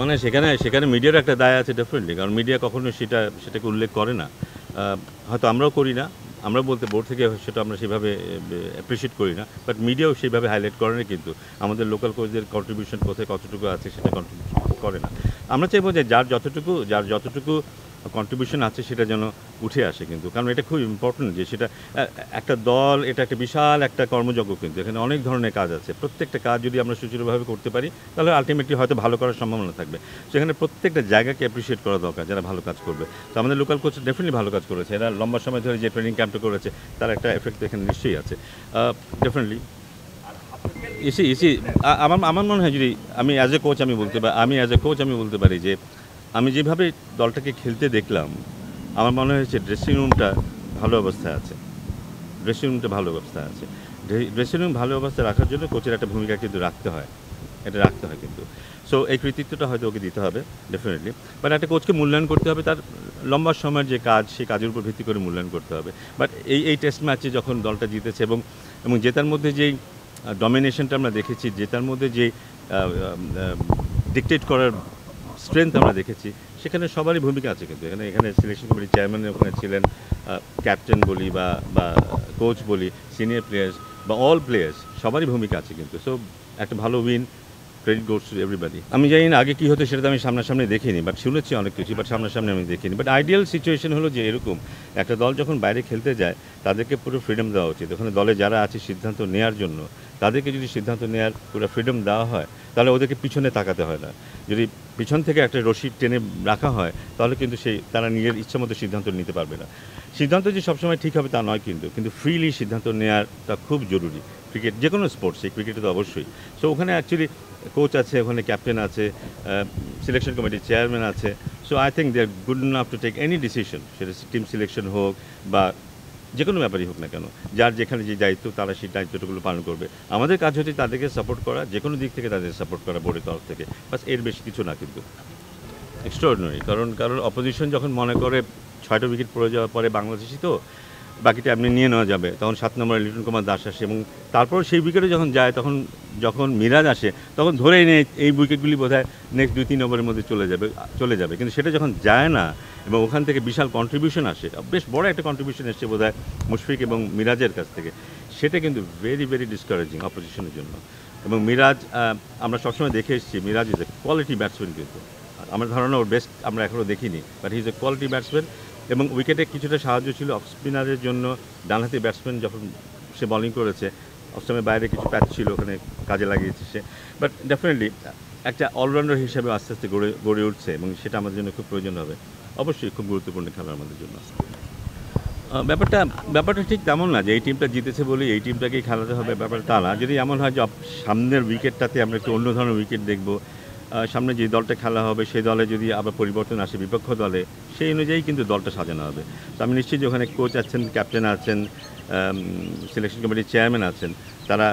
মানে সেখানে সেখানে মিডিয়ার একটা দায় আছে ডেফিনেটলি, কারণ মিডিয়া কখনো সেটাকে উল্লেখ করে না। হয়তো আমরাও করি না, আমরা বলতে বোর্ড থেকে সেটা আমরা সেভাবে অ্যাপ্রিসিয়েট করি না, বাট মিডিয়াও সেইভাবে হাইলাইট করে না, কিন্তু আমাদের লোকাল কোচদের কন্ট্রিবিউশন কোথায় কতটুকু আছে সেটা কন্ট্রিবিউশন করে না। আমরা চাইবো যে যার যতটুকু কন্ট্রিবিউশন আছে সেটা যেন উঠে আসে, কিন্তু কারণ এটা খুব ইম্পর্টেন্ট যে সেটা একটা দল, এটা একটা বিশাল একটা কর্মযজ্ঞ, কিন্তু এখানে অনেক ধরনের কাজ আছে। প্রত্যেকটা কাজ যদি আমরা সুচারুভাবে করতে পারি তাহলে আলটিমেটলি হয়তো ভালো করার সম্ভাবনা থাকবে। সেখানে প্রত্যেকটা জায়গাকে অ্যাপ্রিসিয়েট করা দরকার যারা ভালো কাজ করবে। তো আমাদের লোকাল কোচ ডেফিনেটলি ভালো কাজ করেছে, এরা লম্বা সময় ধরে যে ট্রেনিং ক্যাম্পটা করেছে তার একটা এফেক্ট এখানে নিশ্চয়ই আছে ডেফিনেটলি। ইসি আমার মনে হয়, যদি আমি অ্যাজ এ কোচ আমি বলতে পারি যে আমি যেভাবে দলটাকে খেলতে দেখলাম, আমার মনে হয়েছে ড্রেসিং রুমটা ভালো অবস্থায় আছে। ড্রেসিং রুম ভালো অবস্থায় রাখার জন্য কোচের একটা ভূমিকা কিন্তু রাখতে হয় কিন্তু। সো এই কৃতিত্বটা হয়তো ওকে দিতে হবে ডেফিনেটলি, বাট একটা কোচকে মূল্যায়ন করতে হবে তার লম্বা সময়ের যে কাজ, সেই কাজের উপর ভিত্তি করে মূল্যায়ন করতে হবে। বাট এই টেস্ট ম্যাচে যখন দলটা জিতেছে এবং জেতার মধ্যে যেই ডমিনেশনটা আমরা দেখেছি, জেতার মধ্যে যে ডিকটেট করার স্ট্রেংথ আমরা দেখেছি, সেখানে সবারই ভূমিকা আছে কিন্তু। এখানে সিলেকশন কমিটির চেয়ারম্যান ওখানে ছিলেন, ক্যাপ্টেন বলি বা কোচ বলি, সিনিয়র প্লেয়ার্স বা অল প্লেয়ার্স, সবারই ভূমিকা আছে কিন্তু। সো একটা ভালো win, credit goes to everybody. আমি জানি না আগে কী হতো সেটা তো আমি সামনাসামনি দেখিনি, বাট শুনেছি অনেক কিছু, বাট সামনাসামনি আমি দেখিনি। বাট আইডিয়াল সিচুয়েশন হলো যে এরকম একটা দল যখন বাইরে খেলতে যায় তাদেরকে পুরো ফ্রিডম দেওয়া উচিত। ওখানে দলে যারা আছে সিদ্ধান্ত নেওয়ার জন্য, তাদেরকে যদি সিদ্ধান্ত নেওয়ার পুরো ফ্রিডম দেওয়া হয় তাহলে ওদেরকে পিছনে তাকাতে হয় না। যদি পিছন থেকে একটা রশি টেনে রাখা হয় তাহলে কিন্তু তারা নিজের ইচ্ছামতো সিদ্ধান্ত নিতে পারবে না। সিদ্ধান্ত যে সবসময় ঠিক হবে তা নয়, কিন্তু ফ্রিলি সিদ্ধান্ত নেওয়াটা খুব জরুরি। ক্রিকেট, যে কোনো স্পোর্টসে, ক্রিকেটে তো অবশ্যই। সো ওখানে অ্যাকচুয়ালি কোচ আছে, ওখানে ক্যাপ্টেন আছে, সিলেকশন কমিটির চেয়ারম্যান আছে। So I think they are good enough to take any decision, সেটা টিম সিলেকশন হোক বা যে কোনো ব্যাপারই হোক না কেন। যার যেখানে যে দায়িত্ব তারা সেই দায়িত্বটুকুলো পালন করবে। আমাদের কাজ হচ্ছে তাদেরকে সাপোর্ট করা, যে কোনো দিক থেকে তাদের সাপোর্ট করা বোর্ডের তরফ থেকে, বাস, এর বেশি কিছু না। কিন্তু এক্সট্রাঅর্ডিনারি, কারণ অপোজিশন যখন মনে করে 6টা উইকেট পড়ে যাওয়ার পরে বাংলাদেশি তো বাকিটা এমনি নিয়ে নেওয়া যাবে, তখন 7 নম্বরে লিটন কুমার দাস আসে এবং তারপর সেই উইকেটে যখন যায় যখন মিরাজ আসে তখন ধরেই নেই এই উইকেটগুলি বোধহয় নেক্সট 2-3 ওভারের মধ্যে চলে যাবে, কিন্তু সেটা যখন যায় না এবং ওখান থেকে বিশাল কন্ট্রিবিউশন আসে, বেশ বড় একটা কন্ট্রিবিউশন এসছে বোধহয় মুশফিক এবং মিরাজের কাছ থেকে, সেটা কিন্তু ভেরি ভেরি ডিসকারেজিং অপোজিশনের জন্য। এবং মিরাজ, আমরা সবসময় দেখে এসেছি Miraz is a quality batsman, কিন্তু আমার ধারণা ওর বেস্ট আমরা এখনও দেখিনি, but he is a quality batsman. এবং উইকেটে কিছুটা সাহায্য ছিল অফ স্পিনারের জন্য, ডানহাতি ব্যাটসম্যান যখন সে বলিং করেছে, অফ স্টাম্পের বাইরে কিছু প্যাচ ছিল, ওখানে কাজে লাগিয়েছে সে। বাট ডেফিনেটলি একটা অলরাউন্ডার হিসেবে আস্তে আস্তে গড়ে উঠছে এবং সেটা আমাদের জন্য খুব প্রয়োজন হবে, অবশ্যই খুব গুরুত্বপূর্ণ খেলা আমাদের জন্য। ব্যাপারটা ঠিক তেমন না যে এই টিমটা জিতেছে বলে এই টিমটাকেই খেলাতে হবে, ব্যাপারটা তা না। যদি এমন হয় যে সামনের উইকেটটাতে আমরা একটু অন্য ধরনের উইকেট দেখব, সামনে যে দলটা খেলা হবে সেই দলে যদি আবার পরিবর্তন আসে বিপক্ষ দলে, সেই অনুযায়ী কিন্তু দলটা সাজানো হবে। তো আমি নিশ্চিত যে ওখানে কোচ আছেন, ক্যাপ্টেন আছেন, সিলেকশন কমিটির চেয়ারম্যান আছেন, তারা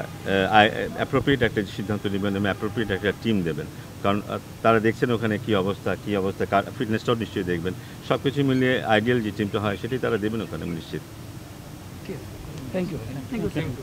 অ্যাপ্রোপ্রিয়েট একটা সিদ্ধান্ত নেবেন এবং অ্যাপ্রোপ্রিয়েট একটা টিম দেবেন। কারণ তারা দেখছেন ওখানে কী অবস্থা, ফিটনেসটাও নিশ্চয়ই দেখবেন। সব কিছু মিলিয়ে আইডিয়াল যে টিমটা হয় সেটাই তারা দেবেন ওখানে, আমি নিশ্চিত। Thank you. Thank you.